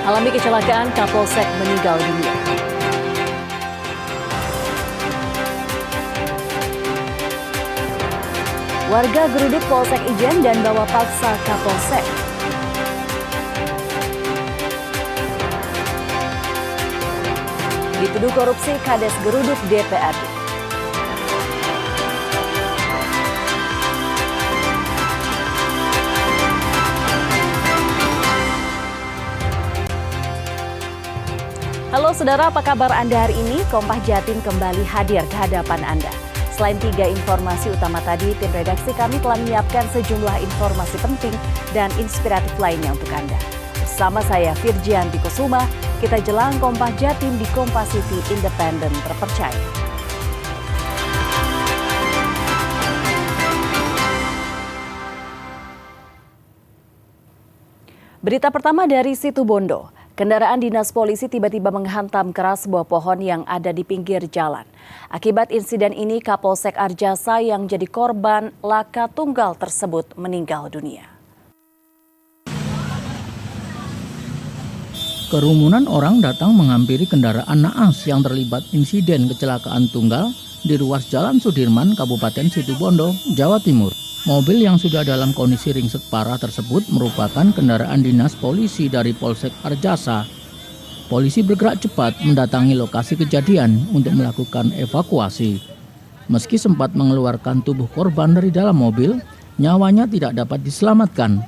alami kecelakaan, Kapolsek meninggal dunia. Warga geruduk Polsek Ijen dan bawa paksa Kapolsek. Dituduh korupsi Kades geruduk DPRD. Halo saudara, apa kabar Anda hari ini? Kompas Jatim kembali hadir ke hadapan Anda. Selain 3 informasi utama tadi, tim redaksi kami telah menyiapkan sejumlah informasi penting dan inspiratif lainnya untuk Anda. Bersama saya Firjianti Kusuma, kita jelang Kompas Jatim di Kompas TV Independen Terpercaya. Berita pertama dari Situbondo. Kendaraan dinas polisi tiba-tiba menghantam keras sebuah pohon yang ada di pinggir jalan. Akibat insiden ini, Kapolsek Arjasa yang jadi korban laka tunggal tersebut meninggal dunia. Kerumunan orang datang menghampiri kendaraan naas yang terlibat insiden kecelakaan tunggal di ruas Jalan Sudirman, Kabupaten Situbondo, Jawa Timur. Mobil yang sudah dalam kondisi ringsek parah tersebut merupakan kendaraan dinas polisi dari Polsek Arjasa. Polisi bergerak cepat mendatangi lokasi kejadian untuk melakukan evakuasi. Meski sempat mengeluarkan tubuh korban dari dalam mobil, nyawanya tidak dapat diselamatkan.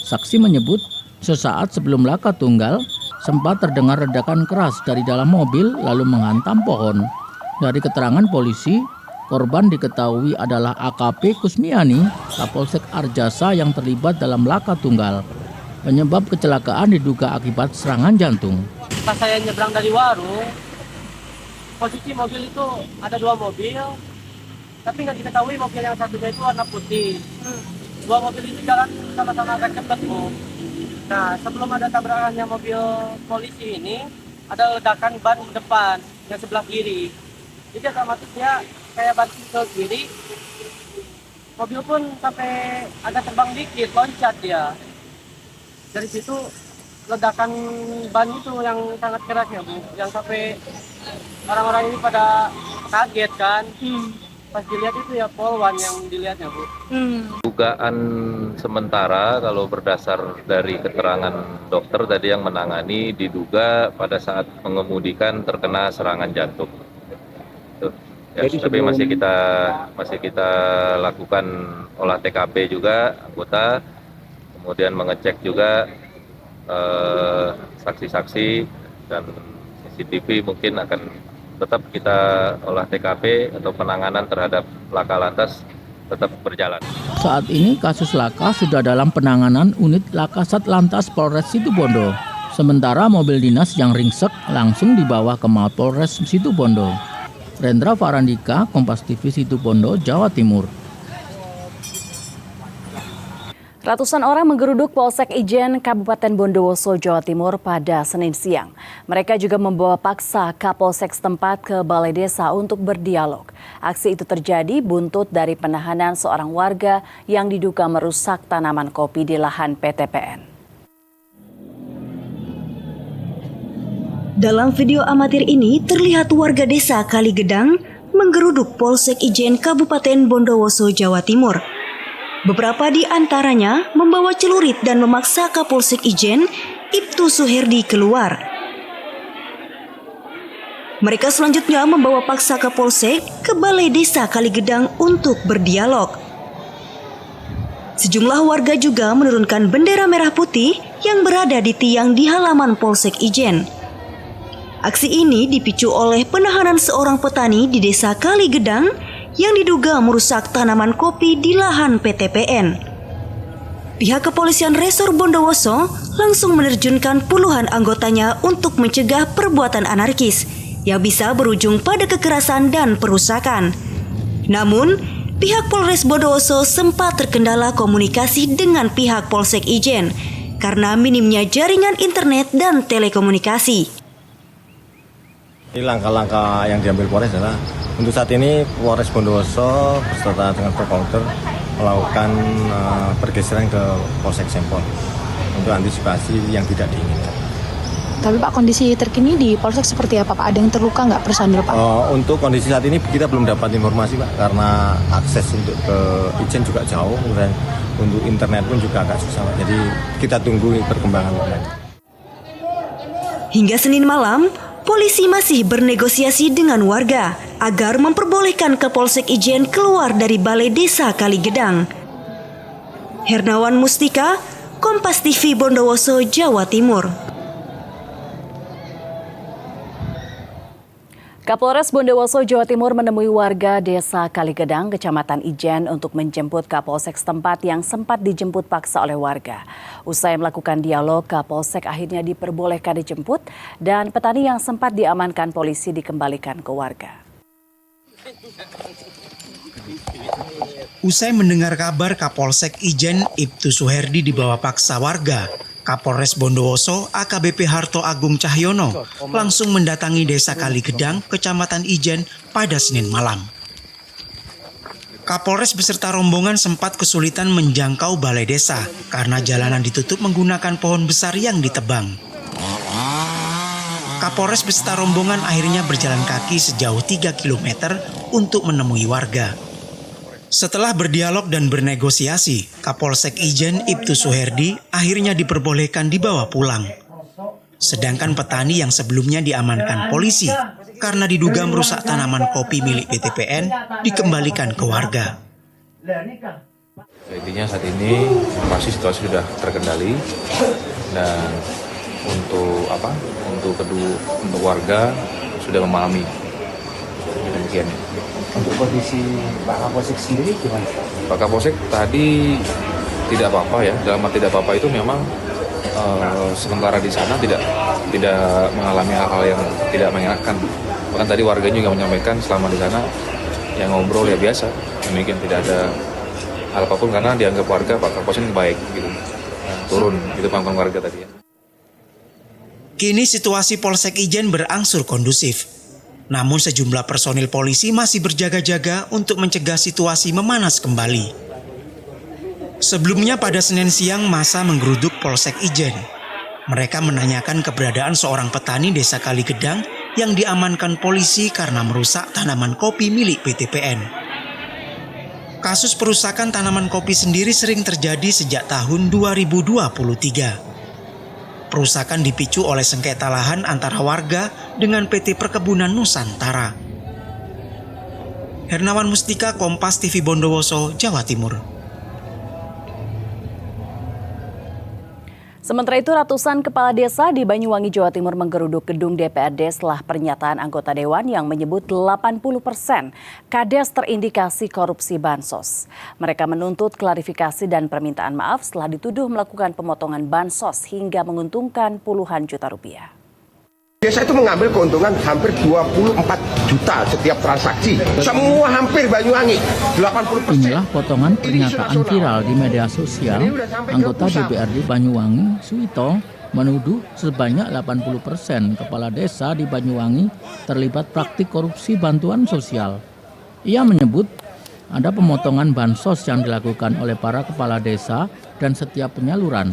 Saksi menyebut, sesaat sebelum laka tunggal, sempat terdengar ledakan keras dari dalam mobil lalu menghantam pohon. Dari keterangan polisi, korban diketahui adalah AKP Kusmiani, Kapolsek Arjasa yang terlibat dalam laka tunggal. Penyebab kecelakaan diduga akibat serangan jantung. Pas saya nyebrang dari warung, posisi mobil itu ada 2 mobil, tapi nggak diketahui mobil yang satunya itu warna putih. 2 mobil ini jalan sama-sama agak cepat, Bu. Nah, sebelum ada tabrakannya mobil polisi ini, ada ledakan ban depan yang sebelah kiri. Jadi otomatis dia kayak banting ke kiri, mobil pun sampai agak terbang dikit, loncat dia. Dari situ ledakan ban itu yang sangat keras ya, Bu, yang sampai orang-orang ini pada kaget kan. Pas dilihat itu ya polwan yang dilihatnya, Bu. Dugaan sementara kalau berdasar dari keterangan dokter tadi yang menangani, diduga pada saat mengemudikan terkena serangan jantung. Ya, tapi masih kita lakukan olah TKP juga anggota, kemudian mengecek juga saksi-saksi dan CCTV mungkin akan tetap kita olah TKP atau penanganan terhadap laka lantas tetap berjalan. Saat ini kasus laka sudah dalam penanganan unit Laka Satlantas Polres Situbondo. Sementara mobil dinas yang ringsek langsung dibawa ke Mapolres Situbondo. Rendra Farandika, Kompas TV Situbondo, Jawa Timur. Ratusan orang menggeruduk Polsek Ijen, Kabupaten Bondowoso, Jawa Timur pada Senin siang. Mereka juga membawa paksa Kapolsek setempat ke Balai Desa untuk berdialog. Aksi itu terjadi buntut dari penahanan seorang warga yang diduga merusak tanaman kopi di lahan PTPN. Dalam video amatir ini terlihat warga desa Kaligedang menggeruduk Polsek Ijen Kabupaten Bondowoso, Jawa Timur. Beberapa di antaranya membawa celurit dan memaksa Kapolsek Ijen, Ibtu Suherdi, keluar. Mereka selanjutnya membawa paksa Kapolsek ke Balai Desa Kaligedang untuk berdialog. Sejumlah warga juga menurunkan bendera merah putih yang berada di tiang di halaman Polsek Ijen. Aksi ini dipicu oleh penahanan seorang petani di desa Kaligedang yang diduga merusak tanaman kopi di lahan PTPN. Pihak kepolisian Resor Bondowoso langsung menerjunkan puluhan anggotanya untuk mencegah perbuatan anarkis yang bisa berujung pada kekerasan dan perusakan. Namun, pihak Polres Bondowoso sempat terkendala komunikasi dengan pihak Polsek Ijen karena minimnya jaringan internet dan telekomunikasi. Ini langkah-langkah yang diambil Polres adalah untuk saat ini Polres Bondowoso beserta dengan Propolter melakukan pergeseran ke Polsek Sempol untuk antisipasi yang tidak diinginkan. Tapi Pak, kondisi terkini di Polsek seperti apa Pak? Ada yang terluka nggak personil Pak? Untuk kondisi saat ini kita belum dapat informasi Pak, karena akses untuk ke Ijen juga jauh dan untuk internet pun juga agak susah Pak. Jadi kita tunggu perkembangan lain. Hingga Senin malam, polisi masih bernegosiasi dengan warga agar memperbolehkan Kapolsek Ijen keluar dari Balai Desa Kaligedang. Hernawan Mustika, Kompas TV Bondowoso, Jawa Timur. Kapolres Bondowoso, Jawa Timur menemui warga Desa Kaligedang, Kecamatan Ijen untuk menjemput Kapolsek setempat yang sempat dijemput paksa oleh warga. Usai melakukan dialog, Kapolsek akhirnya diperbolehkan dijemput dan petani yang sempat diamankan polisi dikembalikan ke warga. Usai mendengar kabar Kapolsek Ijen Ibtu Suherdi dibawa paksa warga, Kapolres Bondowoso AKBP Harto Agung Cahyono langsung mendatangi Desa Kaligedang, Kecamatan Ijen pada Senin malam. Kapolres beserta rombongan sempat kesulitan menjangkau balai desa karena jalanan ditutup menggunakan pohon besar yang ditebang. Kapolres beserta rombongan akhirnya berjalan kaki sejauh 3 km untuk menemui warga. Setelah berdialog dan bernegosiasi, Kapolsek Ijen Ibtu Suherdi akhirnya diperbolehkan dibawa pulang. Sedangkan petani yang sebelumnya diamankan polisi karena diduga merusak tanaman kopi milik PTPN dikembalikan ke warga. Intinya saat ini masih situasi sudah terkendali dan untuk warga sudah memahami. Demikian. Untuk kondisi Pak Kapolsek sendiri gimana? Pak Kapolsek tadi tidak apa-apa ya, dalam arti tidak apa-apa itu memang sementara di sana tidak mengalami hal-hal yang tidak mengenakan. Bahkan tadi warganya juga menyampaikan selama di sana yang ngobrol ya biasa, demikian tidak ada hal apapun karena dianggap warga Pak Kapolsek baik gitu. Turun itu panggung warga tadi ya. Kini situasi Polsek Ijen berangsur kondusif. Namun sejumlah personil polisi masih berjaga-jaga untuk mencegah situasi memanas kembali. Sebelumnya pada Senin siang massa menggeruduk Polsek Ijen. Mereka menanyakan keberadaan seorang petani Desa Kaligedang yang diamankan polisi karena merusak tanaman kopi milik PTPN. Kasus perusakan tanaman kopi sendiri sering terjadi sejak tahun 2023. Perusakan dipicu oleh sengketa lahan antara warga dengan PT Perkebunan Nusantara. Hernawan Mustika, Kompas TV Bondowoso, Jawa Timur. Sementara itu, ratusan kepala desa di Banyuwangi, Jawa Timur menggeruduk gedung DPRD setelah pernyataan anggota dewan yang menyebut 80% kades terindikasi korupsi bansos. Mereka menuntut klarifikasi dan permintaan maaf setelah dituduh melakukan pemotongan bansos hingga menguntungkan puluhan juta rupiah. Desa itu mengambil keuntungan hampir 24 juta setiap transaksi. Semua hampir Banyuwangi, 80%. Inilah potongan pernyataan viral di media sosial. Anggota DPRD Banyuwangi, Suwito, menuduh sebanyak 80% kepala desa di Banyuwangi terlibat praktik korupsi bantuan sosial. Ia menyebut ada pemotongan bansos yang dilakukan oleh para kepala desa dan setiap penyaluran.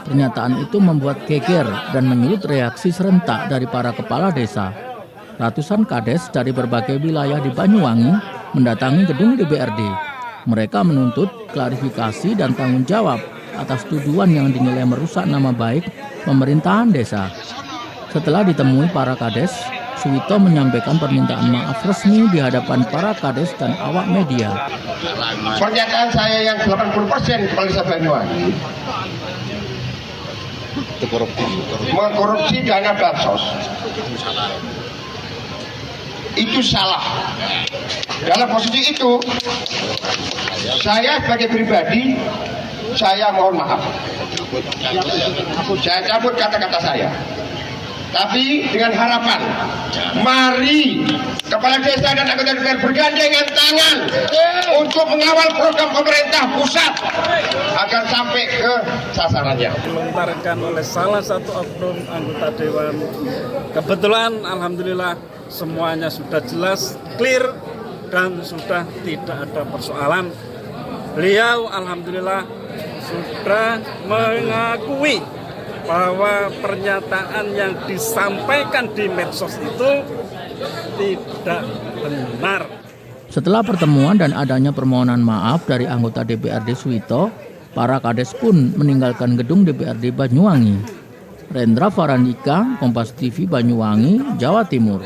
Pernyataan itu membuat geger dan menyulut reaksi serentak dari para kepala desa. Ratusan kades dari berbagai wilayah di Banyuwangi mendatangi gedung DPRD. Mereka menuntut klarifikasi dan tanggung jawab atas tuduhan yang dinilai merusak nama baik pemerintahan desa. Setelah ditemui para kades, Suwito menyampaikan permintaan maaf resmi di hadapan para kades dan awak media. Pernyataan saya yang 80% kepala desa Banyuwangi mengkorupsi dana bansos itu salah. Dalam posisi itu saya sebagai pribadi saya mohon maaf, saya cabut kata-kata saya, tapi dengan harapan mari kepala desa dan anggota DPR bergandengan tangan untuk mengawal program pemerintah pusat agar sampai ke sasarannya. Dilontarkan oleh salah satu oknum anggota dewan. Kebetulan alhamdulillah semuanya sudah jelas, clear dan sudah tidak ada persoalan. Beliau alhamdulillah sudah mengakui bahwa pernyataan yang disampaikan di medsos itu tidak benar. Setelah pertemuan dan adanya permohonan maaf dari anggota DPRD Suwito, para kades pun meninggalkan gedung DPRD Banyuwangi. Rendra Farandika, Kompas TV Banyuwangi, Jawa Timur.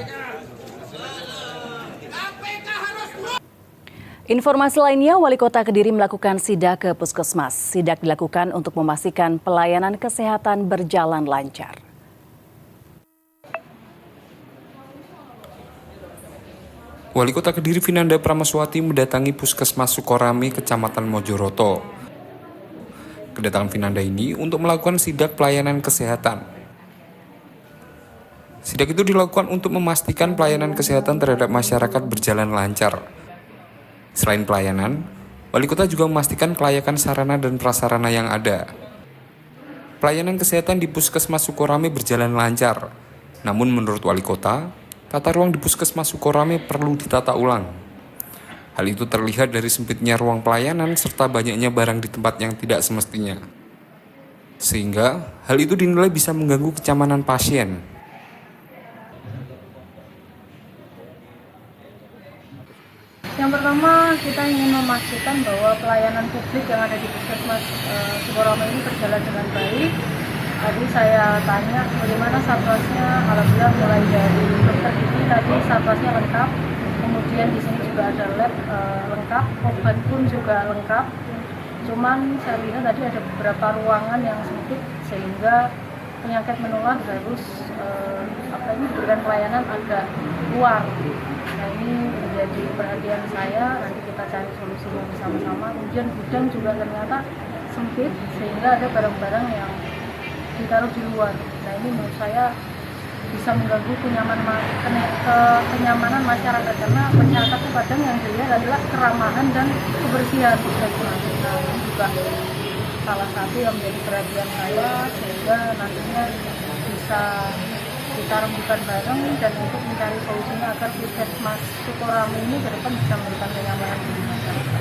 Informasi lainnya, Wali Kota Kediri melakukan sidak ke Puskesmas. Sidak dilakukan untuk memastikan pelayanan kesehatan berjalan lancar. Wali Kota Kediri Vinanda Pramaswati mendatangi Puskesmas Sukorame, Kecamatan Mojoroto. Kedatangan Vinanda ini untuk melakukan sidak pelayanan kesehatan. Sidak itu dilakukan untuk memastikan pelayanan kesehatan terhadap masyarakat berjalan lancar. Selain pelayanan, Wali Kota juga memastikan kelayakan sarana dan prasarana yang ada. Pelayanan kesehatan di Puskesmas Sukorame berjalan lancar. Namun menurut Wali Kota, tata ruang di Puskesmas Sukorame perlu ditata ulang. Hal itu terlihat dari sempitnya ruang pelayanan serta banyaknya barang di tempat yang tidak semestinya. Sehingga hal itu dinilai bisa mengganggu kenyamanan pasien. Yang pertama, kita ingin memastikan bahwa pelayanan publik yang ada di Puskesmas Sukorame ini berjalan dengan baik. Tadi saya tanya bagaimana satpasnya, alhamdulillah mulai dari dokter gigi tadi satpasnya lengkap. Kemudian di sini juga ada lab lengkap, obat pun juga lengkap. Cuman saya lihat tadi ada beberapa ruangan yang sempit sehingga penyakit menular harus diberikan pelayanan agak luar. Nah ini menjadi perhatian saya, nanti kita cari solusinya bersama-sama. Kemudian gudang juga ternyata sempit sehingga ada barang-barang yang ditaruh di luar. Nah ini menurut saya bisa mengganggu kenyamanan masyarakat, karena masyarakat itu kadang yang dilihat adalah keramahan dan kebersihan. Nah ini juga salah satu yang menjadi perhatian saya, sehingga nantinya bisa kita rembukan bareng dan untuk mencari solusinya agar Puskesmas Sukorame ini ke depan bisa memberikan kenyamanan bagi masyarakat.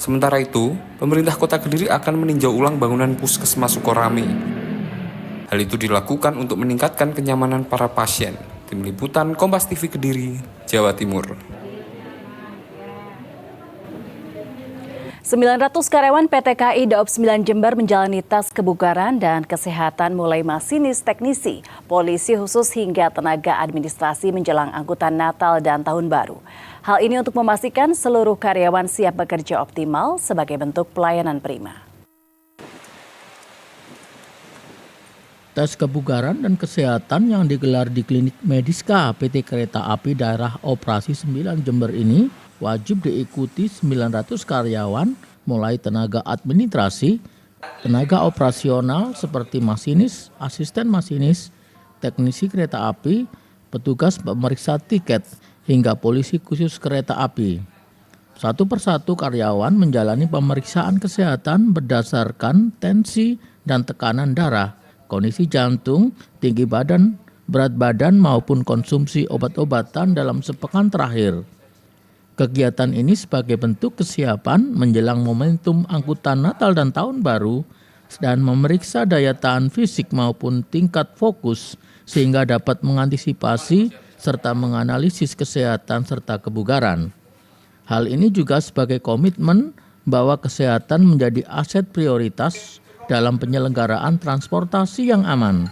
Sementara itu, pemerintah Kota Kediri akan meninjau ulang bangunan Puskesmas Sukorame. Hal itu dilakukan untuk meningkatkan kenyamanan para pasien. Tim Liputan Kompas TV Kediri, Jawa Timur. 900 karyawan PT KAI Daob 9 Jember menjalani tes kebugaran dan kesehatan mulai masinis, teknisi, polisi khusus hingga tenaga administrasi menjelang angkutan Natal dan Tahun Baru. Hal ini untuk memastikan seluruh karyawan siap bekerja optimal sebagai bentuk pelayanan prima. Tes kebugaran dan kesehatan yang digelar di Klinik Mediska PT Kereta Api Daerah Operasi 9 Jember ini wajib diikuti 900 karyawan mulai tenaga administrasi, tenaga operasional seperti masinis, asisten masinis, teknisi kereta api, petugas pemeriksa tiket, hingga polisi khusus kereta api. Satu persatu karyawan menjalani pemeriksaan kesehatan berdasarkan tensi dan tekanan darah, kondisi jantung, tinggi badan, berat badan maupun konsumsi obat-obatan dalam sepekan terakhir. Kegiatan ini sebagai bentuk kesiapan menjelang momentum angkutan Natal dan Tahun Baru dan memeriksa daya tahan fisik maupun tingkat fokus sehingga dapat mengantisipasi serta menganalisis kesehatan serta kebugaran. Hal ini juga sebagai komitmen bahwa kesehatan menjadi aset prioritas dalam penyelenggaraan transportasi yang aman.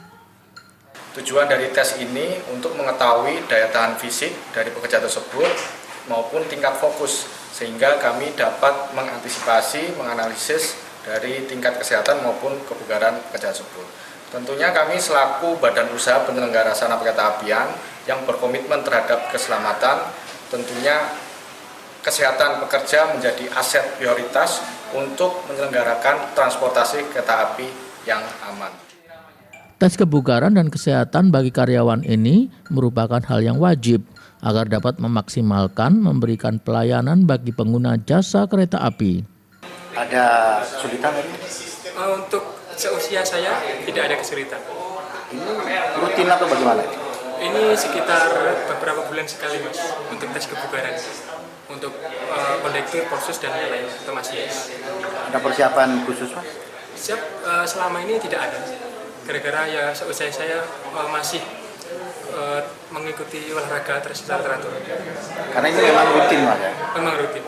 Tujuan dari tes ini untuk mengetahui daya tahan fisik dari pekerja tersebut maupun tingkat fokus, sehingga kami dapat mengantisipasi, menganalisis dari tingkat kesehatan maupun kebugaran pekerja tersebut. Tentunya kami selaku badan usaha penyelenggara sarana kereta apian yang berkomitmen terhadap keselamatan, tentunya kesehatan pekerja menjadi aset prioritas untuk menyelenggarakan transportasi kereta api yang aman. Tes kebugaran dan kesehatan bagi karyawan ini merupakan hal yang wajib agar dapat memaksimalkan memberikan pelayanan bagi pengguna jasa kereta api. Ada kesulitan tadi? Untuk seusia saya tidak ada kesulitan. Ini rutin atau bagaimana? Ini sekitar beberapa bulan sekali Mas untuk tes kebugaran, untuk kondektur, polsus dan lain-lain itu masih. Ada persiapan khusus Mas? Siap, selama ini tidak ada. Gara-gara ya seusia saya masih mengikuti olahraga secara teratur. Karena ini memang rutin Mas ya? Memang rutin.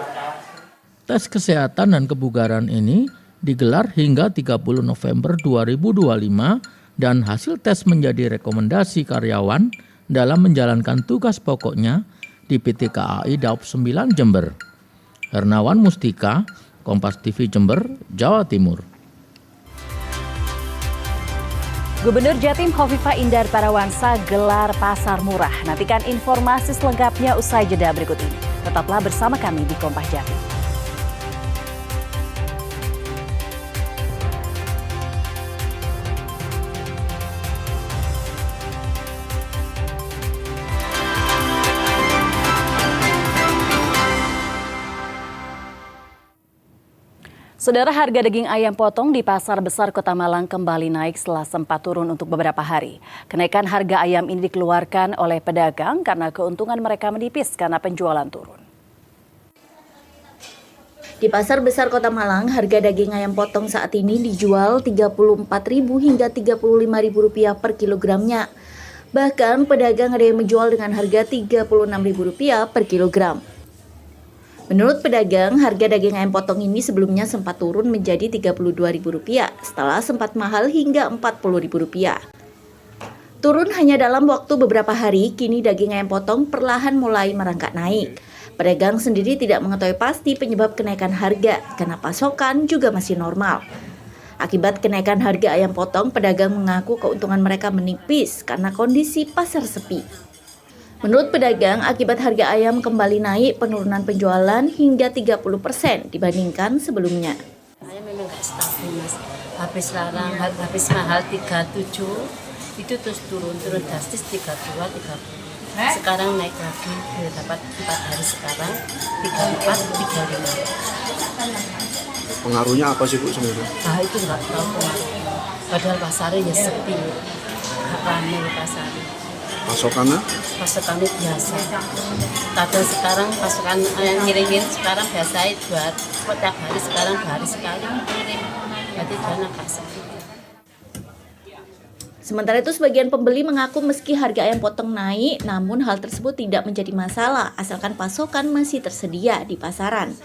Tes kesehatan dan kebugaran ini digelar hingga 30 November 2025 dan hasil tes menjadi rekomendasi karyawan dalam menjalankan tugas pokoknya di PT KAI Daop 9 Jember. Hernawan Mustika, Kompas TV Jember, Jawa Timur. Gubernur Jatim Khofifah Indar Parawansa gelar pasar murah. Nantikan informasi selengkapnya usai jeda berikut ini. Tetaplah bersama kami di Kompas Jatim. Saudara, harga daging ayam potong di Pasar Besar Kota Malang kembali naik setelah sempat turun untuk beberapa hari. Kenaikan harga ayam ini dikeluarkan oleh pedagang karena keuntungan mereka menipis karena penjualan turun. Di Pasar Besar Kota Malang, harga daging ayam potong saat ini dijual Rp34.000 hingga Rp35.000 per kilogramnya. Bahkan pedagang ada yang menjual dengan harga Rp36.000 per kilogram. Menurut pedagang, harga daging ayam potong ini sebelumnya sempat turun menjadi Rp32.000 setelah sempat mahal hingga Rp40.000. Turun hanya dalam waktu beberapa hari, kini daging ayam potong perlahan mulai merangkak naik. Pedagang sendiri tidak mengetahui pasti penyebab kenaikan harga karena pasokan juga masih normal. Akibat kenaikan harga ayam potong, pedagang mengaku keuntungan mereka menipis karena kondisi pasar sepi. Menurut pedagang, akibat harga ayam kembali naik, penurunan penjualan hingga 30% dibandingkan sebelumnya. Ayam memang nggak stabil Mas. Habis mahal 37, itu terus turun drastis 32, 30. Sekarang naik lagi, dapat 4 hari sekarang 34, 35. Pengaruhnya apa sih Bu sebenarnya? Nah itu nggak tahu pengaruhnya. Padahal pasarnya ya sepi, nggak ramai pasarnya. Pasokannya biasa. Kadang sekarang pasokan ngirimin sekarang biasa buat tiap hari, sekarang 2 hari sekali ngirim. Berarti dana kasih. Sementara itu sebagian pembeli mengaku meski harga ayam potong naik, namun hal tersebut tidak menjadi masalah asalkan pasokan masih tersedia di pasaran.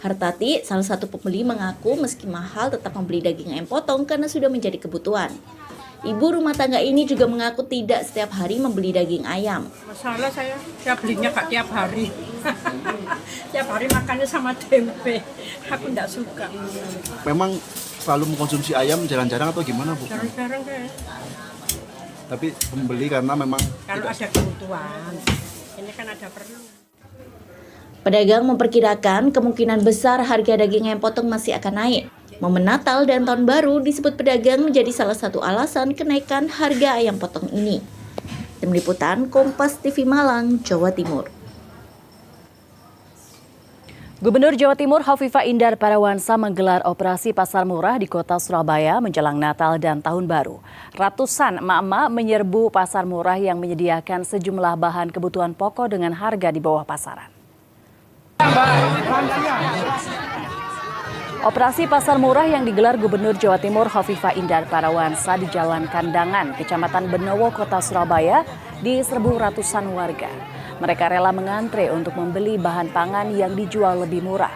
Hartati, salah satu pembeli, mengaku meski mahal tetap membeli daging ayam potong karena sudah menjadi kebutuhan. Ibu rumah tangga ini juga mengaku tidak setiap hari membeli daging ayam. Masalah saya belinya gak tiap hari. Tiap hari makannya sama tempe. Aku tidak suka. Memang selalu mengkonsumsi ayam jarang-jarang atau gimana Bu? Jarang-jarang kayak. Tapi membeli karena memang kalau ada kebutuhan. Ini kan ada perlu. Pedagang memperkirakan kemungkinan besar harga daging ayam potong masih akan naik. Momen Natal dan Tahun Baru disebut pedagang menjadi salah satu alasan kenaikan harga ayam potong ini. Tim Liputan Kompas TV Malang, Jawa Timur. Gubernur Jawa Timur Khofifah Indar Parawansa menggelar operasi pasar murah di kota Surabaya menjelang Natal dan Tahun Baru. Ratusan emak-emak menyerbu pasar murah yang menyediakan sejumlah bahan kebutuhan pokok dengan harga di bawah pasaran. Operasi pasar murah yang digelar Gubernur Jawa Timur Khofifah Indar Parawansa di Jalan Kandangan, Kecamatan Benowo, Kota Surabaya, diserbu ratusan warga. Mereka rela mengantre untuk membeli bahan pangan yang dijual lebih murah.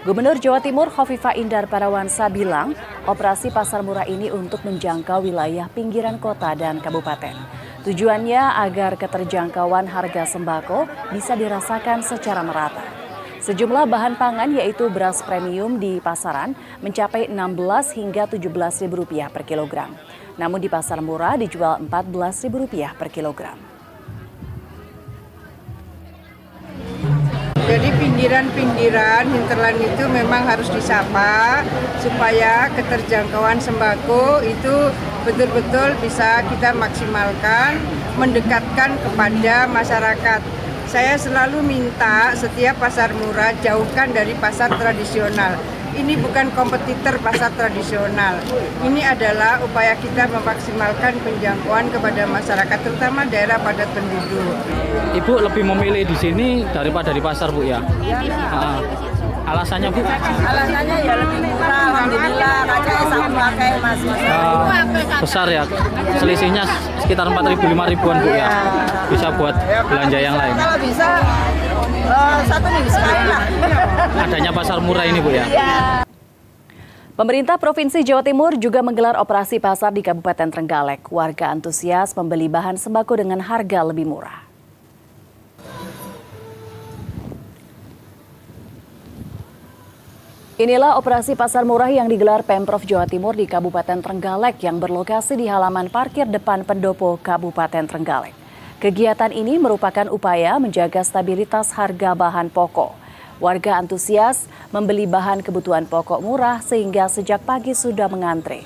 Gubernur Jawa Timur Khofifah Indar Parawansa bilang, operasi pasar murah ini untuk menjangkau wilayah pinggiran kota dan kabupaten. Tujuannya agar keterjangkauan harga sembako bisa dirasakan secara merata. Sejumlah bahan pangan yaitu beras premium di pasaran mencapai Rp16 hingga Rp17.000 per kilogram. Namun di pasar murah dijual Rp14.000 per kilogram. Jadi pinggiran-pinggiran hinterland itu memang harus disapa supaya keterjangkauan sembako itu betul-betul bisa kita maksimalkan, mendekatkan kepada masyarakat. Saya selalu minta setiap pasar murah jauhkan dari pasar tradisional. ini bukan kompetitor pasar tradisional. Ini adalah upaya kita memaksimalkan penjangkauan kepada masyarakat, terutama daerah padat penduduk. Ibu lebih memilih di sini daripada di pasar, Bu ya? Iya. Alasannya, Bu? Alasannya ya lebih murah, alhamdulillah. Kacanya sama pakai Mas. Besar ya, selisihnya sekitar 4.000-5.000-an, Bu ya? Bisa buat belanja yang lain. Kalau bisa 1 minggu sekali lah. Adanya pasar murah ini, Bu ya? Pemerintah Provinsi Jawa Timur juga menggelar operasi pasar di Kabupaten Trenggalek. Warga antusias membeli bahan sembako dengan harga lebih murah. Inilah operasi pasar murah yang digelar Pemprov Jawa Timur di Kabupaten Trenggalek yang berlokasi di halaman parkir depan pendopo Kabupaten Trenggalek. Kegiatan ini merupakan upaya menjaga stabilitas harga bahan pokok. Warga antusias membeli bahan kebutuhan pokok murah sehingga sejak pagi sudah mengantre.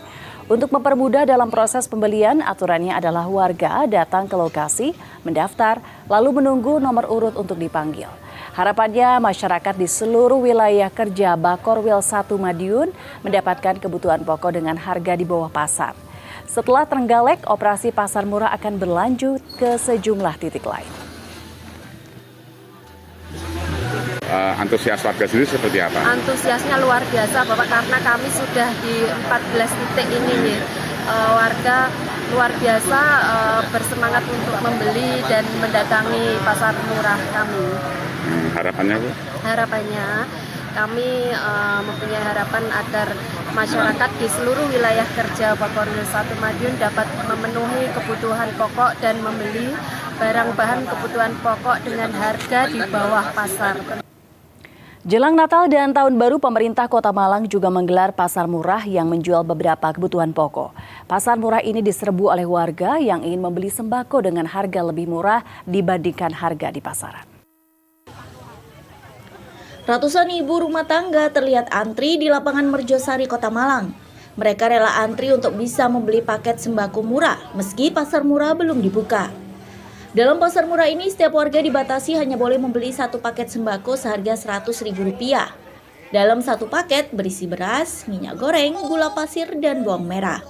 Untuk mempermudah dalam proses pembelian, aturannya adalah warga datang ke lokasi, mendaftar, lalu menunggu nomor urut untuk dipanggil. Harapannya masyarakat di seluruh wilayah kerja Bakorwil 1 Madiun mendapatkan kebutuhan pokok dengan harga di bawah pasar. Setelah Trenggalek, operasi pasar murah akan berlanjut ke sejumlah titik lain. Antusias warga sendiri seperti apa? Antusiasnya luar biasa Bapak, karena kami sudah di 14 titik ini nih. Warga luar biasa bersemangat untuk membeli dan mendatangi pasar murah kami. Harapannya, Bu? Harapannya kami mempunyai harapan agar masyarakat di seluruh wilayah kerja Bakorwil 1 Madiun dapat memenuhi kebutuhan pokok dan membeli barang bahan kebutuhan pokok dengan harga di bawah pasar. Jelang Natal dan Tahun Baru, pemerintah Kota Malang juga menggelar pasar murah yang menjual beberapa kebutuhan pokok. Pasar murah ini diserbu oleh warga yang ingin membeli sembako dengan harga lebih murah dibandingkan harga di pasaran. Ratusan ibu rumah tangga terlihat antri di lapangan Merjosari, Kota Malang. Mereka rela antri untuk bisa membeli paket sembako murah meski pasar murah belum dibuka. Dalam pasar murah ini, setiap warga dibatasi hanya boleh membeli 1 paket sembako seharga Rp100.000. Dalam 1 paket berisi beras, minyak goreng, gula pasir, dan bawang merah.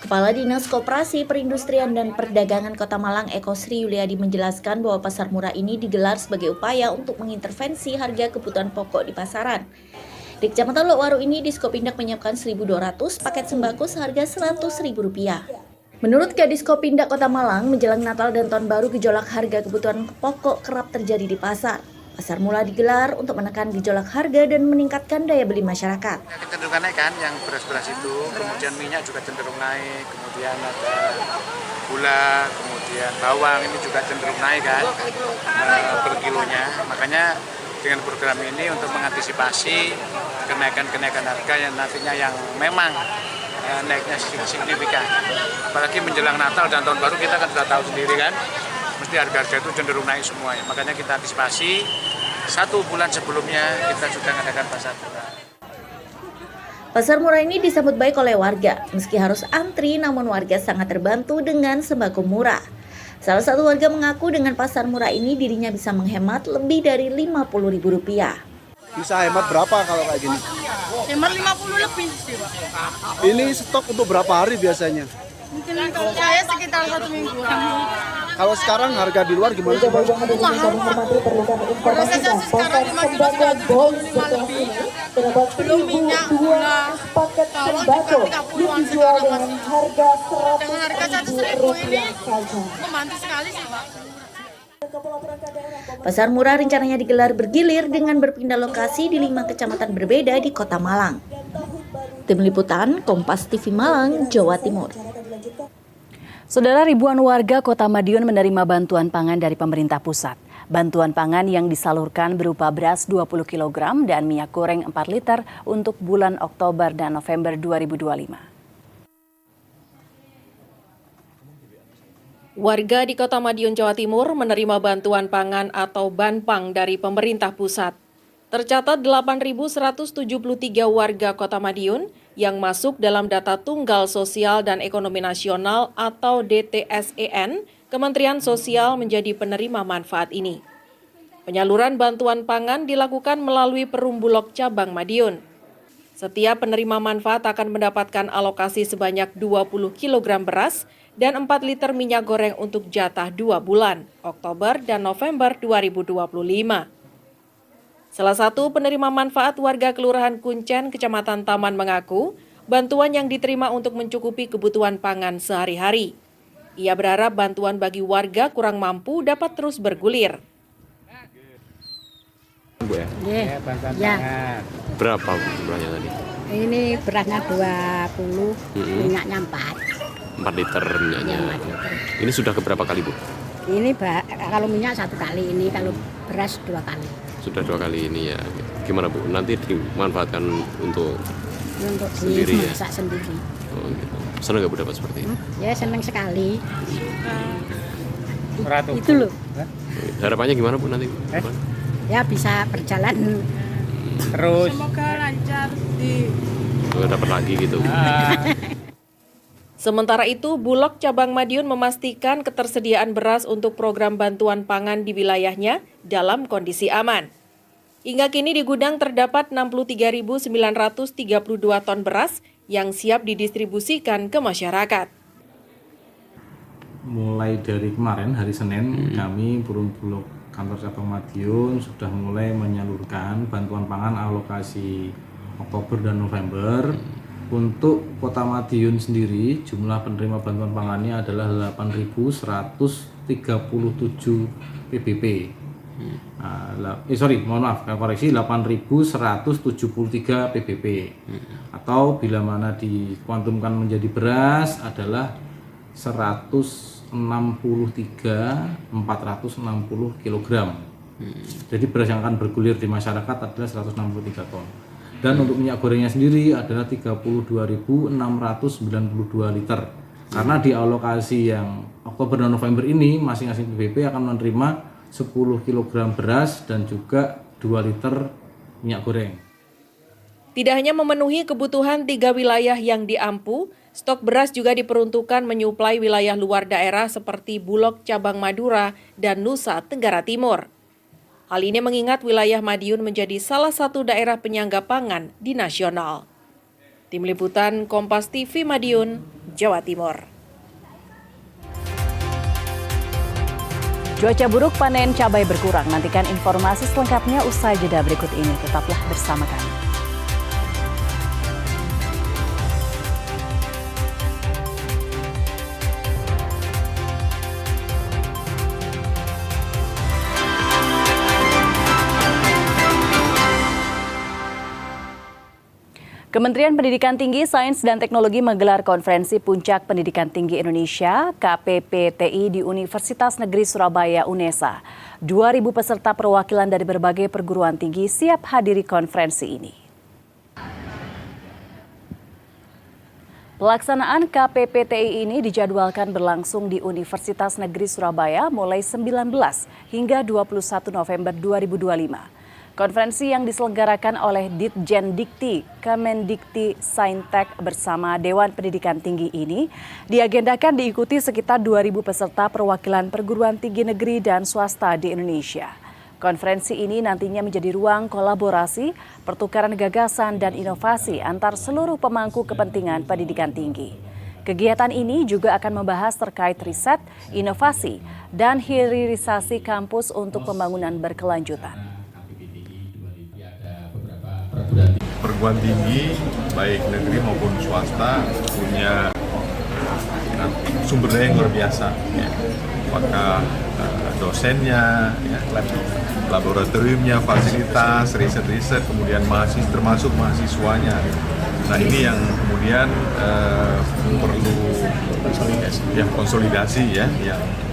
Kepala Dinas Koperasi, Perindustrian dan Perdagangan Kota Malang, Eko Sri Yuliadi menjelaskan bahwa pasar murah ini digelar sebagai upaya untuk mengintervensi harga kebutuhan pokok di pasaran. Di Kecamatan Lokwaru ini, Diskopindak menyiapkan 1.200 paket sembako seharga Rp100.000. Menurut Kadiskopindak Kota Malang, menjelang Natal dan Tahun Baru gejolak harga kebutuhan pokok kerap terjadi di pasar. Pasar murah digelar untuk menekan gejolak harga dan meningkatkan daya beli masyarakat. Cenderung naik kan, yang beras-beras itu, kemudian minyak juga cenderung naik, kemudian ada gula, kemudian bawang ini juga cenderung naik kan per kilonya. Makanya dengan program ini untuk mengantisipasi kenaikan harga yang nantinya yang memang naiknya signifikan. Apalagi menjelang Natal dan Tahun Baru kita kan sudah tahu sendiri kan, mesti harga-harga itu cenderung naik semuanya. Makanya kita antisipasi 1 bulan sebelumnya kita sudah mengadakan pasar murah. Pasar murah ini disambut baik oleh warga. Meski harus antri, namun warga sangat terbantu dengan sembako murah. Salah satu warga mengaku dengan pasar murah ini dirinya bisa menghemat lebih dari Rp50.000. Bisa hemat berapa kalau kayak gini? Hemat 50 lebih sih, Pak. Ini stok untuk berapa hari biasanya? Mungkin untuk saya sekitar 1 minggu. Kalau sekarang harga di luar gimana sih, Pak? Mahal, Pak. Prosesnya sih sekarang cuma kita sudah 75 lebih. Belum minyak, gula. Kalau kita 30-an sekarang, Mas. Dengan harga Rp100.000 ini membantu sekali sih, Pak. Pasar murah rencananya digelar bergilir dengan berpindah lokasi di 5 kecamatan berbeda di Kota Malang. Tim Liputan Kompas TV Malang, Jawa Timur. Saudara, ribuan warga Kota Madiun menerima bantuan pangan dari pemerintah pusat. Bantuan pangan yang disalurkan berupa beras 20 kg dan minyak goreng 4 liter untuk bulan Oktober dan November 2025. Warga di Kota Madiun, Jawa Timur menerima bantuan pangan atau Banpang dari pemerintah pusat. Tercatat 8.173 warga Kota Madiun yang masuk dalam data Tunggal Sosial dan Ekonomi Nasional atau DTSEN, Kementerian Sosial menjadi penerima manfaat ini. Penyaluran bantuan pangan dilakukan melalui Perum Bulog Cabang Madiun. Setiap penerima manfaat akan mendapatkan alokasi sebanyak 20 kg beras dan 4 liter minyak goreng untuk jatah 2 bulan, Oktober dan November 2025. Salah satu penerima manfaat warga Kelurahan Kuncen, Kecamatan Taman mengaku, bantuan yang diterima untuk mencukupi kebutuhan pangan sehari-hari. Ia berharap bantuan bagi warga kurang mampu dapat terus bergulir. Bu ya? Ya. Berapa jumlahnya tadi? Ini berasnya 20, minyaknya 4. 4 liter minyaknya. Ya, 4 liter. Ini sudah keberapa kali, Bu? Ini kalau minyak 1 kali, ini kalau beras 2 kali. Sudah 2 kali ini ya. Gimana, Bu? Nanti dimanfaatkan untuk sendiri ya? Masak sendiri. Oh gitu. Senang nggak Bu dapat seperti ini? Ya senang sekali. Itu loh. Harapannya gimana Bu nanti? Ya bisa berjalan terus. Semoga lancar Dapat lagi gitu. Sementara itu, Bulog Cabang Madiun memastikan ketersediaan beras untuk program bantuan pangan di wilayahnya dalam kondisi aman. Hingga kini di gudang terdapat 63.932 ton beras yang siap didistribusikan ke masyarakat. Mulai dari kemarin hari Senin kami Bulog Kantor Cabang Madiun sudah mulai menyalurkan bantuan pangan alokasi Oktober dan November. Untuk Kota Madiun sendiri jumlah penerima bantuan pangannya adalah 8.137 PBP. Mohon maaf, koreksi 8.173 PBP. Atau bila mana dikuantumkan menjadi beras adalah 163.460 kg. Jadi beras yang akan bergulir di masyarakat adalah 163 ton. Dan untuk minyak gorengnya sendiri adalah 32.692 liter. Karena di alokasi yang Oktober dan November ini masing-masing PBP akan menerima 10 kg beras dan juga 2 liter minyak goreng. Tidak hanya memenuhi kebutuhan 3 wilayah yang diampu, stok beras juga diperuntukkan menyuplai wilayah luar daerah seperti Bulog Cabang Madura dan Nusa Tenggara Timur. Hal ini mengingat wilayah Madiun menjadi salah satu daerah penyangga pangan di nasional. Tim Liputan Kompas TV Madiun, Jawa Timur. Cuaca buruk panen cabai berkurang. Nantikan informasi selengkapnya usai jeda berikut ini. Tetaplah bersama kami. Kementerian Pendidikan Tinggi, Sains dan Teknologi menggelar konferensi Puncak Pendidikan Tinggi Indonesia (KPPTI) di Universitas Negeri Surabaya UNESA. 2.000 peserta perwakilan dari berbagai perguruan tinggi siap hadiri konferensi ini. Pelaksanaan KPPTI ini dijadwalkan berlangsung di Universitas Negeri Surabaya mulai 19 hingga 21 November 2025. Konferensi yang diselenggarakan oleh Ditjen Dikti, Kemendikti Saintek bersama Dewan Pendidikan Tinggi ini diagendakan diikuti sekitar 2.000 peserta perwakilan perguruan tinggi negeri dan swasta di Indonesia. Konferensi ini nantinya menjadi ruang kolaborasi, pertukaran gagasan dan inovasi antar seluruh pemangku kepentingan pendidikan tinggi. Kegiatan ini juga akan membahas terkait riset, inovasi, dan hilirisasi kampus untuk pembangunan berkelanjutan. Perguruan tinggi baik negeri maupun swasta punya sumber daya yang luar biasa, ya. Apakah dosennya, ya, laboratoriumnya, fasilitas, riset-riset, kemudian termasuk mahasiswanya. Nah ini yang kemudian perlu konsolidasi ya,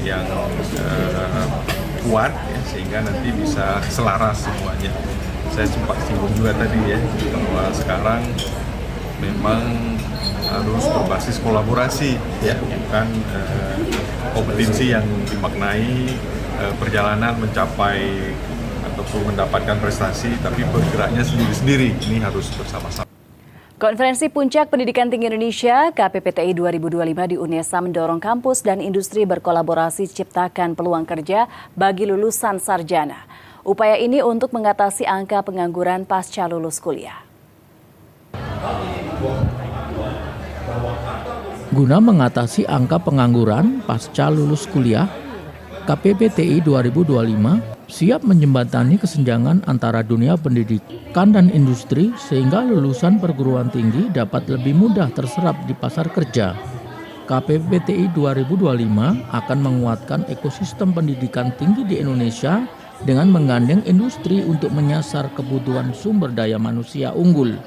yang kuat ya, sehingga nanti bisa selaras semuanya. Saya sempat singgung juga tadi ya, bahwa sekarang memang harus berbasis kolaborasi ya, bukan kompetensi yang dimaknai perjalanan mencapai ataupun mendapatkan prestasi, tapi bergeraknya sendiri-sendiri. Ini harus bersama-sama. Konferensi Puncak Pendidikan Tinggi Indonesia KPPTI 2025 di UNESA mendorong kampus dan industri berkolaborasi ciptakan peluang kerja bagi lulusan sarjana. Upaya ini untuk mengatasi angka pengangguran pasca lulus kuliah. Guna mengatasi angka pengangguran pasca lulus kuliah, KPPTI 2025 siap menjembatani kesenjangan antara dunia pendidikan dan industri sehingga lulusan perguruan tinggi dapat lebih mudah terserap di pasar kerja. KPPTI 2025 akan menguatkan ekosistem pendidikan tinggi di Indonesia dengan menggandeng industri untuk menyasar kebutuhan sumber daya manusia unggul,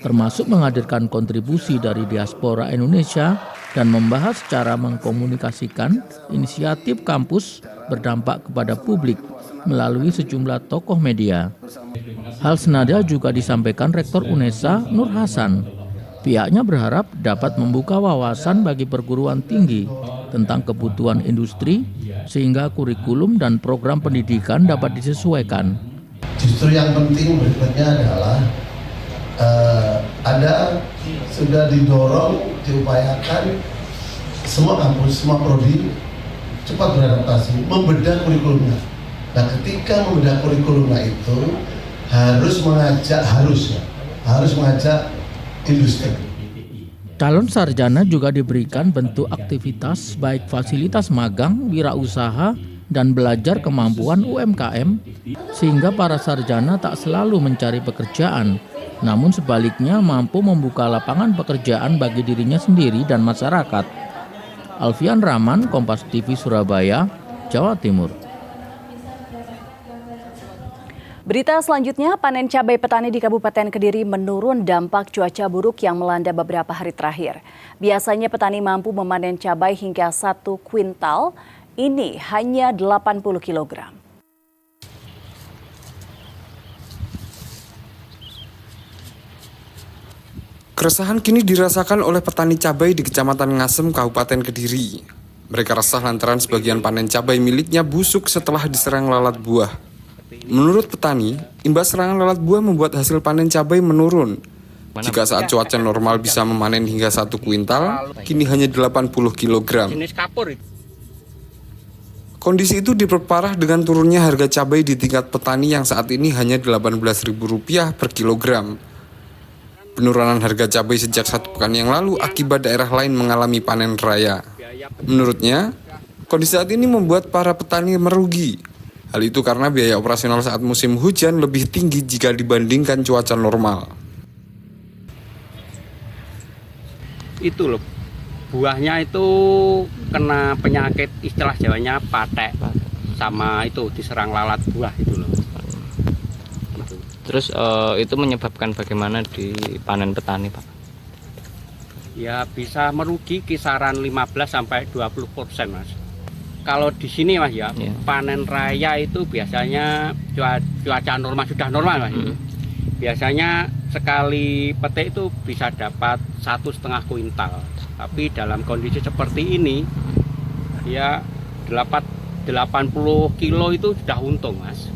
termasuk menghadirkan kontribusi dari diaspora Indonesia dan membahas cara mengkomunikasikan inisiatif kampus berdampak kepada publik melalui sejumlah tokoh media. Hal senada juga disampaikan Rektor UNESA Nur Hasan. Pihaknya berharap dapat membuka wawasan bagi perguruan tinggi tentang kebutuhan industri sehingga kurikulum dan program pendidikan dapat disesuaikan. Justru yang penting berikutnya adalah sudah didorong, diupayakan semua kampus, semua prodi cepat beradaptasi, membedah kurikulumnya. Nah, ketika membedah kurikulumnya itu harus mengajak industri. Calon sarjana juga diberikan bentuk aktivitas baik fasilitas magang, wirausaha, dan belajar kemampuan UMKM sehingga para sarjana tak selalu mencari pekerjaan, namun sebaliknya mampu membuka lapangan pekerjaan bagi dirinya sendiri dan masyarakat. Alfian Rahman, Kompas TV Surabaya, Jawa Timur. Berita selanjutnya, panen cabai petani di Kabupaten Kediri menurun dampak cuaca buruk yang melanda beberapa hari terakhir. Biasanya petani mampu memanen cabai hingga 1 kuintal, ini hanya 80 kg. Keresahan kini dirasakan oleh petani cabai di Kecamatan Ngasem, Kabupaten Kediri. Mereka resah lantaran sebagian panen cabai miliknya busuk setelah diserang lalat buah. Menurut petani, imbas serangan lalat buah membuat hasil panen cabai menurun. Jika saat cuaca normal bisa memanen hingga 1 kuintal, kini hanya 80 kg. Kondisi itu diperparah dengan turunnya harga cabai di tingkat petani yang saat ini hanya Rp18.000 per kilogram. Penurunan harga cabai sejak 1 pekan yang lalu akibat daerah lain mengalami panen raya. Menurutnya, kondisi saat ini membuat para petani merugi. Hal itu karena biaya operasional saat musim hujan lebih tinggi jika dibandingkan cuaca normal. Itu loh, buahnya itu kena penyakit, istilah Jawanya patek, sama itu diserang lalat buah itu loh. Terus itu menyebabkan bagaimana di panen petani, Pak? Ya bisa merugi kisaran 15-20%, Mas. Kalau di sini, Mas, ya, panen raya itu biasanya cuaca normal, sudah normal, Mas. Biasanya sekali petik itu bisa dapat 1,5 kuintal. Tapi dalam kondisi seperti ini, ya 80 kilo itu sudah untung, Mas.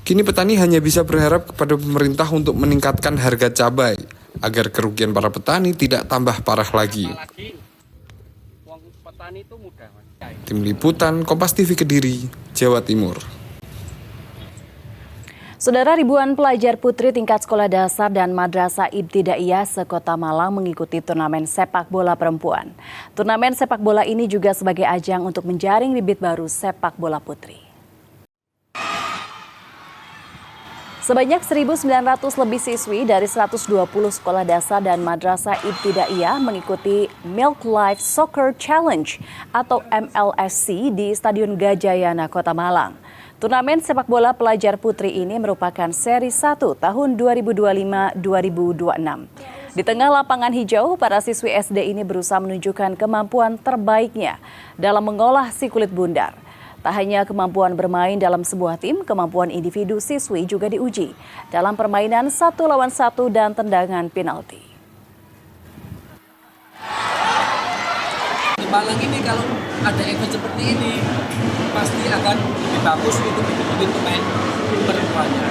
Kini petani hanya bisa berharap kepada pemerintah untuk meningkatkan harga cabai agar kerugian para petani tidak tambah parah lagi. Tim Liputan Kompas TV Kediri, Jawa Timur. Saudara, ribuan pelajar putri tingkat sekolah dasar dan madrasah ibtidaiyah sekota Malang mengikuti turnamen sepak bola perempuan. Turnamen sepak bola ini juga sebagai ajang untuk menjaring bibit baru sepak bola putri. Sebanyak 1.900 lebih siswi dari 120 sekolah dasar dan madrasah ibtidaiyah mengikuti Milk Life Soccer Challenge atau MLSC di Stadion Gajayana, Kota Malang. Turnamen sepak bola pelajar putri ini merupakan seri 1 tahun 2025-2026. Di tengah lapangan hijau, para siswi SD ini berusaha menunjukkan kemampuan terbaiknya dalam mengolah si kulit bundar. Tak hanya kemampuan bermain dalam sebuah tim, kemampuan individu siswi juga diuji dalam permainan 1 lawan 1 dan tendangan penalti. Di Malang ini kalau ada event seperti ini, pasti akan lebih bagus untuk pemain perempuannya.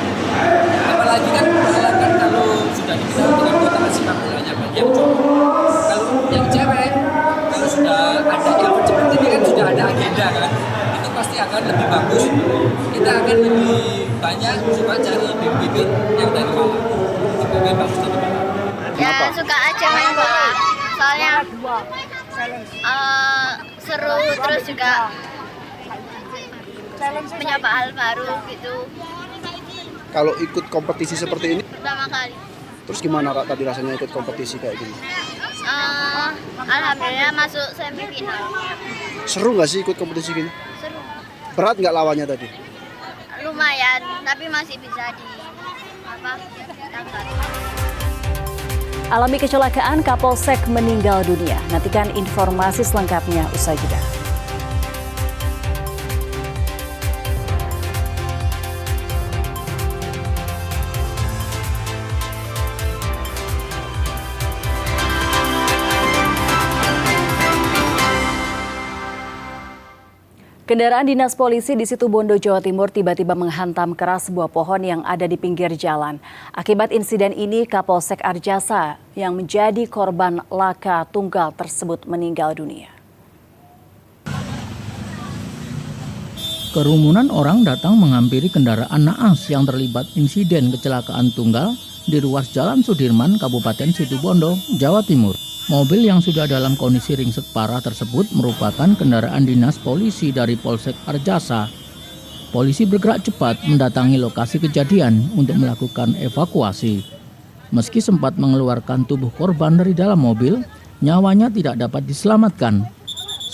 Apalagi kan Malang kan kalau sudah dikenal dengan kota sepak bolanya banyak cowok. Kalau yang cewek, kalau sudah ada event seperti ini kan sudah ada agenda kan. Pasti akan lebih bagus, kita akan lebih banyak coba cari bibit-bibit yang dari Malang. lebih bagus atau gimana? Ya suka aja main bola, soalnya seru, terus juga mencoba hal baru gitu. Kalau ikut kompetisi seperti ini? Pertama kali. Terus gimana Kak tadi rasanya ikut kompetisi kayak gini? Alhamdulillah masuk semifinal. Seru nggak sih ikut kompetisi gini? Seru. Berat nggak lawannya tadi? Lumayan, tapi masih bisa diangkat. Alami kecelakaan, Kapolsek meninggal dunia. Nantikan informasi selengkapnya usai jeda. Kendaraan dinas polisi di Situbondo, Jawa Timur tiba-tiba menghantam keras sebuah pohon yang ada di pinggir jalan. Akibat insiden ini, Kapolsek Arjasa yang menjadi korban laka tunggal tersebut meninggal dunia. Kerumunan orang datang menghampiri kendaraan naas yang terlibat insiden kecelakaan tunggal di ruas Jalan Sudirman, Kabupaten Situbondo, Jawa Timur. Mobil yang sudah dalam kondisi ringsek parah tersebut merupakan kendaraan dinas polisi dari Polsek Arjasa. Polisi bergerak cepat mendatangi lokasi kejadian untuk melakukan evakuasi. Meski sempat mengeluarkan tubuh korban dari dalam mobil, nyawanya tidak dapat diselamatkan.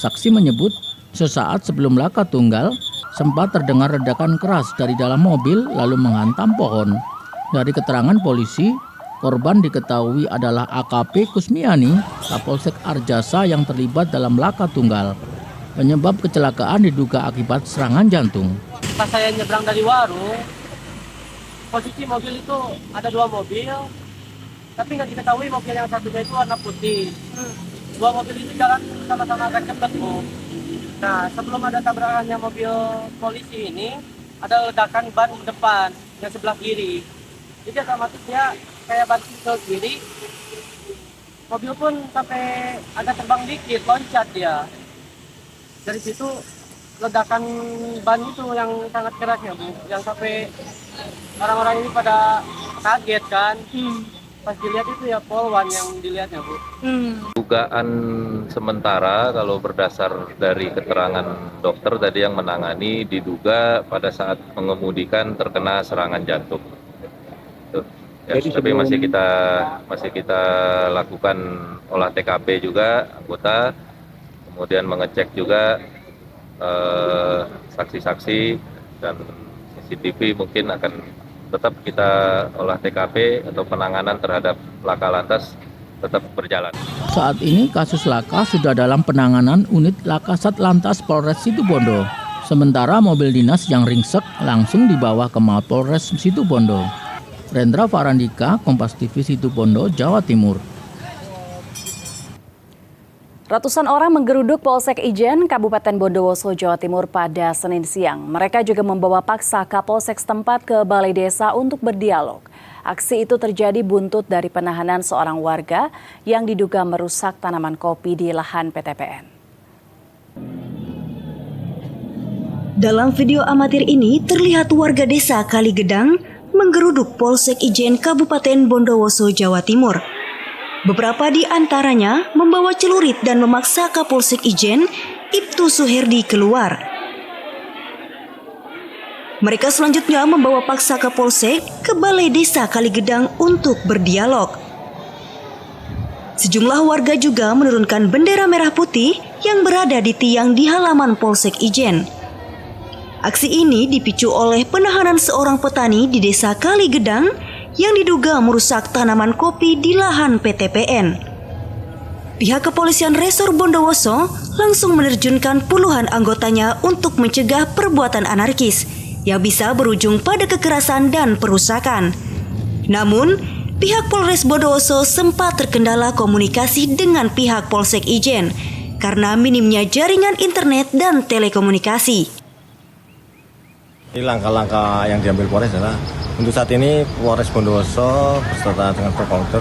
Saksi menyebut sesaat sebelum laka tunggal, sempat terdengar ledakan keras dari dalam mobil lalu menghantam pohon. Dari keterangan polisi, korban diketahui adalah AKP Kusmiani, Kapolsek Arjasa yang terlibat dalam laka tunggal. Penyebab kecelakaan diduga akibat serangan jantung. Pas saya nyebrang dari warung, posisi mobil itu ada dua mobil, tapi nggak diketahui mobil yang satunya itu warna putih. Dua mobil itu jalan sama-sama agak cepat, Bu. Nah, sebelum ada tabrakannya mobil polisi ini, ada ledakan ban depan yang sebelah kiri. Jadi otomatis dia kayak banting ke kiri, mobil pun sampai agak terbang dikit, loncat dia. Dari situ ledakan ban itu yang sangat keras ya Bu, yang sampai orang-orang ini pada kaget kan. Pas dilihat itu ya polwan yang dilihatnya Bu. Dugaan sementara kalau berdasar dari keterangan dokter tadi yang menangani, diduga pada saat mengemudikan terkena serangan jantung. Ya, tapi masih kita lakukan olah TKP juga anggota, kemudian mengecek juga saksi-saksi dan CCTV mungkin akan tetap kita olah TKP atau penanganan terhadap laka lantas tetap berjalan. Saat ini kasus laka sudah dalam penanganan unit laka Satlantas Polres Situbondo. Sementara mobil dinas yang ringsek langsung dibawa ke Mapolres Situbondo. Rendra Farandika, Kompas TV Situbondo, Jawa Timur. Ratusan orang menggeruduk Polsek Ijen, Kabupaten Bondowoso, Jawa Timur pada Senin siang. Mereka juga membawa paksa Kapolsek setempat ke Balai Desa untuk berdialog. Aksi itu terjadi buntut dari penahanan seorang warga yang diduga merusak tanaman kopi di lahan PTPN. Dalam video amatir ini terlihat warga desa Kaligedang menggeruduk Polsek Ijen Kabupaten Bondowoso, Jawa Timur. Beberapa di antaranya membawa celurit dan memaksa Kapolsek Ijen, Ibtu Suherdi, keluar. Mereka selanjutnya membawa paksa Kapolsek ke Balai Desa Kaligedang untuk berdialog. Sejumlah warga juga menurunkan bendera merah putih yang berada di tiang di halaman Polsek Ijen. Aksi ini dipicu oleh penahanan seorang petani di Desa Kaligedang yang diduga merusak tanaman kopi di lahan PTPN. Pihak kepolisian Resor Bondowoso langsung menerjunkan puluhan anggotanya untuk mencegah perbuatan anarkis yang bisa berujung pada kekerasan dan perusakan. Namun, pihak Polres Bondowoso sempat terkendala komunikasi dengan pihak Polsek Ijen karena minimnya jaringan internet dan telekomunikasi. Ini langkah-langkah yang diambil Polres adalah untuk saat ini Polres Bondowoso beserta dengan Propolder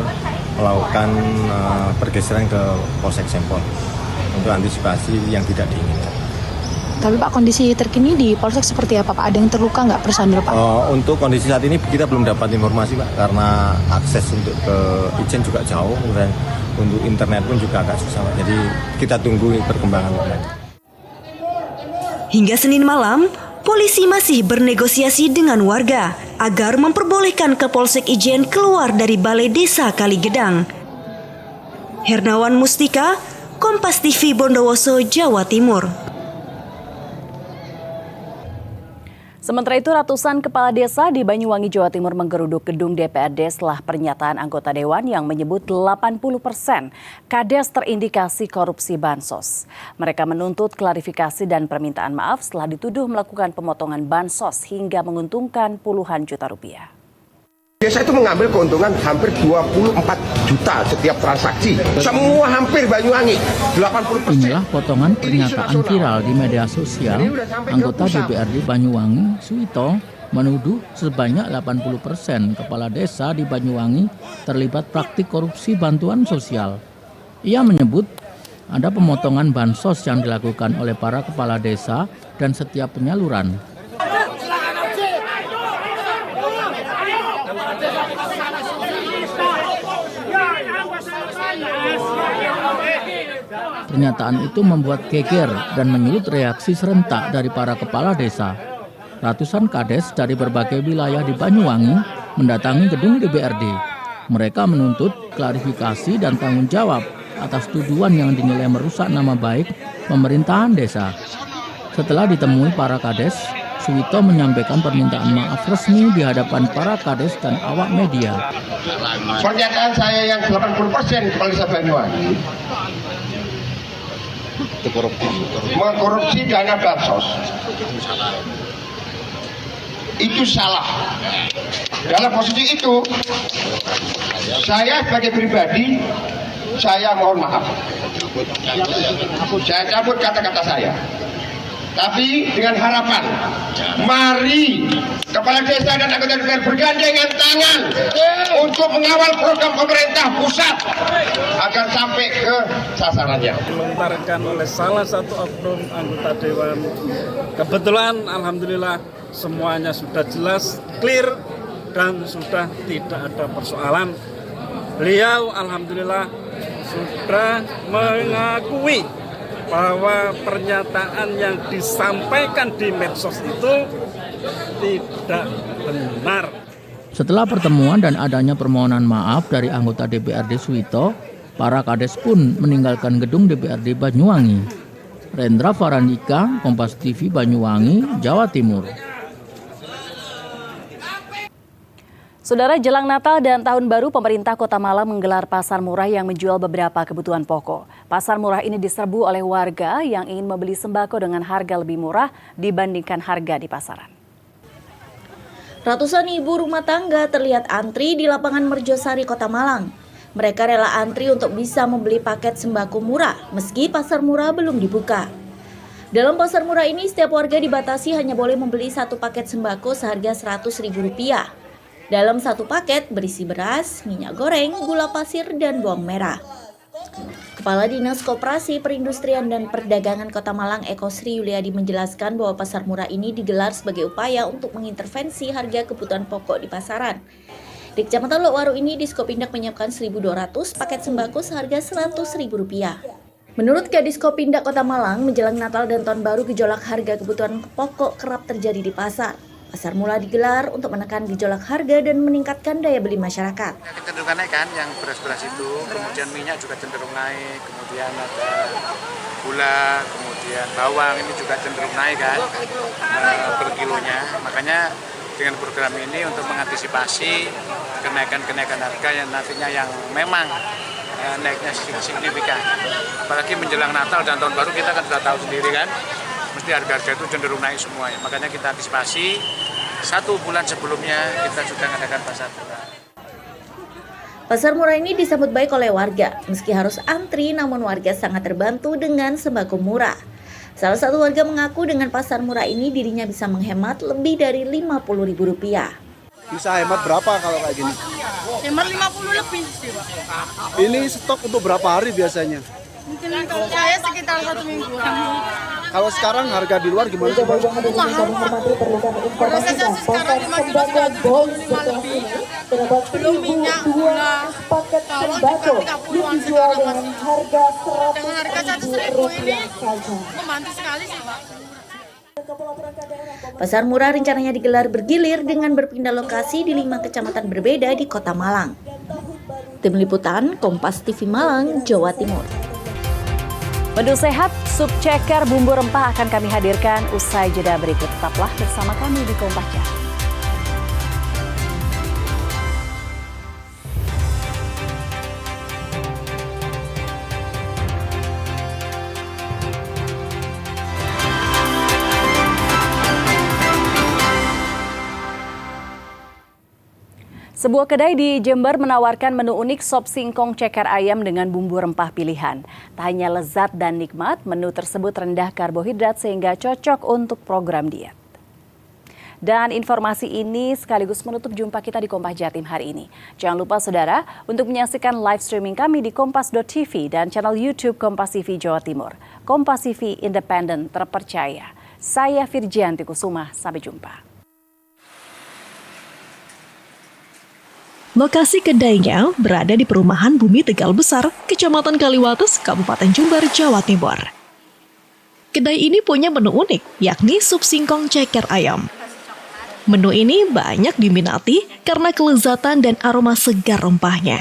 melakukan pergeseran ke Polsek Sempol untuk antisipasi yang tidak diinginkan. Tapi Pak, kondisi terkini di Polsek seperti apa Pak? Ada yang terluka nggak personil Pak? Untuk kondisi saat ini kita belum dapat informasi Pak, karena akses untuk ke Ijen juga jauh dan untuk internet pun juga agak susah Pak. Jadi kita tunggu perkembangan. Hingga Senin malam, polisi masih bernegosiasi dengan warga agar memperbolehkan ke Polsek Ijen keluar dari Balai Desa Kaligedang. Hernawan Mustika, Kompas TV Bondowoso, Jawa Timur. Sementara itu, ratusan kepala desa di Banyuwangi, Jawa Timur menggeruduk gedung DPRD setelah pernyataan anggota dewan yang menyebut 80% kades terindikasi korupsi bansos. Mereka menuntut klarifikasi dan permintaan maaf setelah dituduh melakukan pemotongan bansos hingga menguntungkan puluhan juta rupiah. Desa itu mengambil keuntungan hampir 24 juta setiap transaksi. Semua hampir Banyuwangi, 80%. Inilah potongan pernyataan viral di media sosial. Anggota DPRD Banyuwangi, Suwito, menuduh sebanyak 80% kepala desa di Banyuwangi terlibat praktik korupsi bantuan sosial. Ia menyebut ada pemotongan bansos yang dilakukan oleh para kepala desa dan setiap penyaluran. Pernyataan itu membuat geger dan menyulut reaksi serentak dari para kepala desa. Ratusan kades dari berbagai wilayah di Banyuwangi mendatangi gedung DPRD. Mereka menuntut klarifikasi dan tanggung jawab atas tuduhan yang dinilai merusak nama baik pemerintahan desa. Setelah ditemui para kades, Suwito menyampaikan permintaan maaf resmi di hadapan para kades dan awak media. Pernyataan saya yang 80% kepala desa Banyuwangi mengkorupsi dana bansos itu salah. Dalam posisi itu, saya sebagai pribadi, saya mohon maaf. Saya cabut kata-kata saya. Tapi dengan harapan, mari kepala desa dan anggota DPR bergandengan tangan untuk mengawal program pemerintah pusat agar sampai ke sasarannya. Dilontarkan oleh salah satu oknum anggota dewan. Kebetulan alhamdulillah semuanya sudah jelas, clear, dan sudah tidak ada persoalan. Beliau alhamdulillah sudah mengakui bahwa pernyataan yang disampaikan di medsos itu tidak benar. Setelah pertemuan dan adanya permohonan maaf dari anggota DPRD Suwito, para kades pun meninggalkan gedung DPRD Banyuwangi. Rendra Farandika, Kompas TV Banyuwangi, Jawa Timur. Saudara, jelang Natal dan Tahun Baru, pemerintah Kota Malang menggelar pasar murah yang menjual beberapa kebutuhan pokok. Pasar murah ini diserbu oleh warga yang ingin membeli sembako dengan harga lebih murah dibandingkan harga di pasaran. Ratusan ibu rumah tangga terlihat antri di lapangan Merjosari, Kota Malang. Mereka rela antri untuk bisa membeli paket sembako murah meski pasar murah belum dibuka. Dalam pasar murah ini, setiap warga dibatasi hanya boleh membeli satu paket sembako seharga Rp100.000. Dalam satu paket berisi beras, minyak goreng, gula pasir, dan bawang merah. Kepala Dinas Koperasi Perindustrian dan Perdagangan Kota Malang, Eko Sri Yuliadi, menjelaskan bahwa pasar murah ini digelar sebagai upaya untuk mengintervensi harga kebutuhan pokok di pasaran. Di Kecamatan Lokwaru ini, Diskopindak menyiapkan 1.200 paket sembako seharga Rp100.000. Menurut Kadiskopindak Kota Malang, menjelang Natal dan Tahun Baru, gejolak harga kebutuhan pokok kerap terjadi di pasar. Pasar murah digelar untuk menekan gejolak harga dan meningkatkan daya beli masyarakat. Kecenderungan naik kan, yang beras-beras itu, kemudian minyak juga cenderung naik, kemudian ada gula, kemudian bawang ini juga cenderung naik kan per kilonya. Makanya dengan program ini untuk mengantisipasi kenaikan-kenaikan harga yang nantinya yang memang naiknya signifikan. Apalagi menjelang Natal dan Tahun Baru, kita kan sudah tahu sendiri kan, mesti harga-harga itu cenderung naik semuanya. Makanya kita antisipasi 1 bulan sebelumnya kita sudah mengadakan pasar murah. Pasar murah ini disambut baik oleh warga. Meski harus antri, namun warga sangat terbantu dengan sembako murah. Salah satu warga mengaku dengan pasar murah ini dirinya bisa menghemat lebih dari Rp50.000. Bisa hemat berapa kalau kayak gini? Hemat 50 lebih sih, Pak. Ini stok untuk berapa hari biasanya? Mungkin kalau saya sekitar 1 minggu. Kalau sekarang harga di luar gimana sih, Bang? Mahal, Pak. Prosesnya sih sekarang 5 kilo sudah 75 lebih. Belum minyak, gula, bawang juga 30-an sekarang, Mas. Dengan harga 100.000 ini membantu sekali sih, Pak. Pasar murah rencananya digelar bergilir dengan berpindah lokasi di 5 kecamatan berbeda di Kota Malang. Tim Liputan Kompas TV Malang, Jawa Timur. Menu sehat, sup ceker bumbu rempah akan kami hadirkan usai jeda berikut. Tetaplah bersama kami di Kompas Jatim. Sebuah kedai di Jember menawarkan menu unik sop singkong ceker ayam dengan bumbu rempah pilihan. Tak hanya lezat dan nikmat, menu tersebut rendah karbohidrat sehingga cocok untuk program diet. Dan informasi ini sekaligus menutup jumpa kita di Kompas Jatim hari ini. Jangan lupa saudara untuk menyaksikan live streaming kami di kompas.tv dan channel YouTube Kompas TV Jawa Timur. Kompas TV independen terpercaya. Saya Virgianti Kusuma, sampai jumpa. Lokasi kedainya berada di perumahan Bumi Tegal Besar, Kecamatan Kaliwates, Kabupaten Jember, Jawa Timur. Kedai ini punya menu unik, yakni sup singkong ceker ayam. Menu ini banyak diminati karena kelezatan dan aroma segar rempahnya.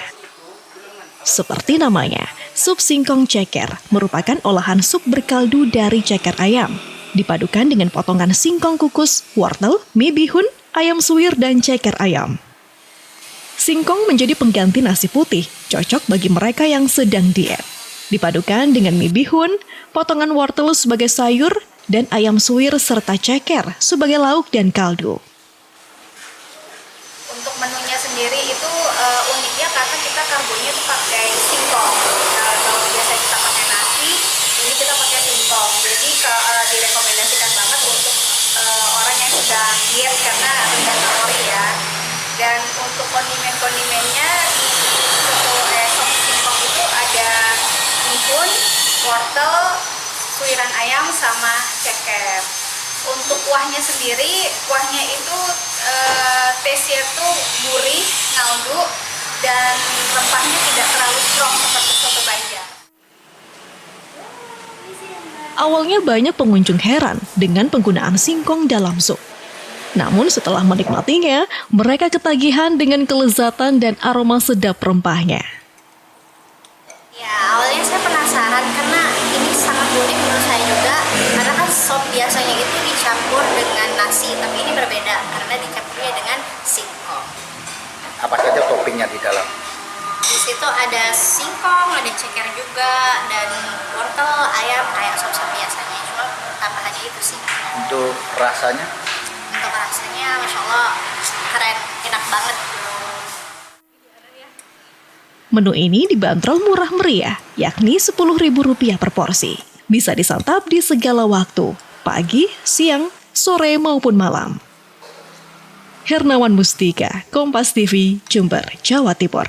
Seperti namanya, sup singkong ceker merupakan olahan sup berkaldu dari ceker ayam, dipadukan dengan potongan singkong kukus, wortel, mie bihun, ayam suwir, dan ceker ayam. Singkong menjadi pengganti nasi putih, cocok bagi mereka yang sedang diet. Dipadukan dengan mie bihun, potongan wortel sebagai sayur, dan ayam suwir serta ceker sebagai lauk dan kaldu. Untuk menunya sendiri itu uniknya karena kita karbonya itu pakai singkong. Kalau biasa kita pakai nasi, ini kita pakai singkong. Jadi direkomendasikan banget untuk orang yang sedang diet karena rendah kalori ya. Dan untuk kondimennya di sop singkong itu ada bihun, wortel, suiran ayam sama ceker. Untuk kuahnya sendiri, kuahnya itu taste-nya itu gurih, ngaldu, dan rempahnya tidak terlalu strong seperti soto Banjar. Awalnya banyak pengunjung heran dengan penggunaan singkong dalam sup. Namun setelah menikmatinya, mereka ketagihan dengan kelezatan dan aroma sedap rempahnya. Ya, awalnya saya penasaran karena ini sangat unik menurut saya juga. Karena kan sop biasanya itu dicampur dengan nasi, tapi ini berbeda karena dicampurnya dengan singkong. Apa saja toppingnya di dalam? Di situ ada singkong, ada ceker juga, dan wortel, ayam kayak sop-sop biasanya. Cuma tambahannya itu singkong. Untuk rasanya? Untuk rasanya, Masya Allah, keren, enak banget. Menu ini dibanderol murah meriah, yakni Rp10.000 per porsi. Bisa disantap di segala waktu, pagi, siang, sore maupun malam. Hernawan Mustika, Kompas TV, Jember, Jawa Timur.